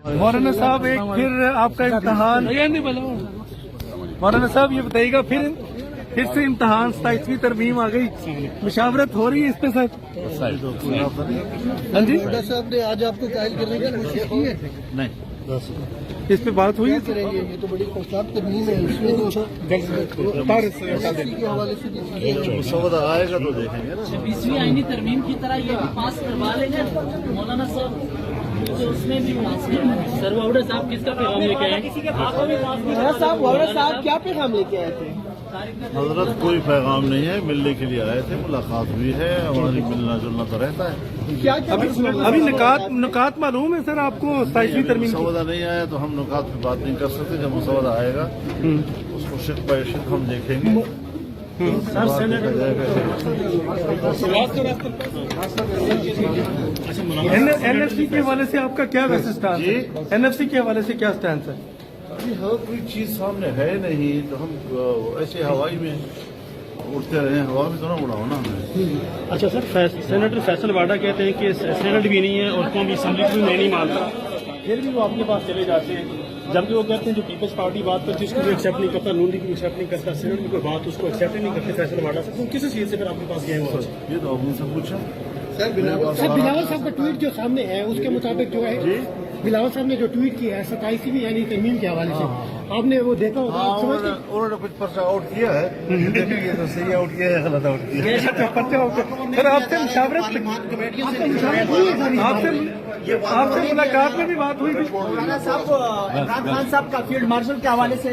مولانا صاحب ایک پھر آپ کا امتحان مولانا صاحب یہ بتائیے گا پھر سے امتحان 27ویں ترمیم آ گئی، مشاورت ہو رہی ہے اس پہ سر؟ ہاں جی صاحب نے آج آپ کو قائل کرنے کی کوشش کی ہے؟ نہیں، اس پہ بات ہوئی ہے؟ یہ تو بڑی خوفناک ترمیم ہے، اس میں کے حوالے سے مسودہ آئے گا تو دیکھیں گے نا۔ 20ویں آئینی ترمیم کی طرح یہ بھی پاس کروا لیں گے مولانا صاحب، تو اس میں بھی سر واؤڈر صاحب کس کا پیغام لے کے آئے؟ صاحب کیا پیغام لے کے آئے تھے؟ حضرت کوئی پیغام نہیں ہے، ملنے کے لیے آئے تھے، ملاقات ہوئی ہے، ہماری ملنا جلنا تو رہتا ہے۔ ابھی نکات معلوم ہے سر آپ کو 27ویں ترمیم کی؟ مسودہ نہیں آیا تو ہم نکات پہ بات نہیں کر سکتے، جب مسودہ آئے گا اس کو شق بائی شق ہم دیکھیں گے۔ این ایف سی کے حوالے سے آپ کا کیا ویسے اسٹانس ہے؟ این ایف سی کے حوالے سے کیا اسٹانس ہے؟ ابھی کوئی چیز سامنے ہے نہیں تو ہم ایسے ہوائی میں اڑتے رہے، ہوا میں تو نہ اڑاؤ نا ہمیں۔ اچھا سر، سینیٹر فیصل واڈا کہتے ہیں کہ سینٹ بھی نہیں ہے اور قوم اسمبلی کو بھی میں نہیں مانتا، پھر بھی وہ آپ کے پاس چلے جاتے ہیں، جبکہ وہ کہتے ہیں جو پیپلز پارٹی بات کرتی ہے اس کو بھی ایکسیپٹ نہیں کرتا، نون لیگ کو ایکسیپٹ نہیں کرتا، سینٹ کی کوئی بات اس کو ایکسیپٹ نہیں کرتے فیصل واڈا سے، تو کس چیز سے پھر آپ کے پاس گئے ہیں؟ یہ تو آپ نے سے پوچھا۔ بلاول صاحب کا ٹویٹ جو سامنے ہے اس کے مطابق جو ہے بلاول صاحب نے جو ٹویٹ کیا ہے 27ویں یعنی ترمیم کے حوالے سے، آپ نے وہ دیکھا ہوگا؟ انہوں نے کچھ پرچہ آؤٹ کیا ہے، دیکھیں گے تو صحیح آؤٹ کیا ہے غلط آؤٹ کیا ہے۔ سر آپ سے مشاورت آپ سے ملاقات میں بھی بات ہوئی تھی؟ مولانا صاحب عمران خان صاحب کا فیلڈ مارشل کے حوالے سے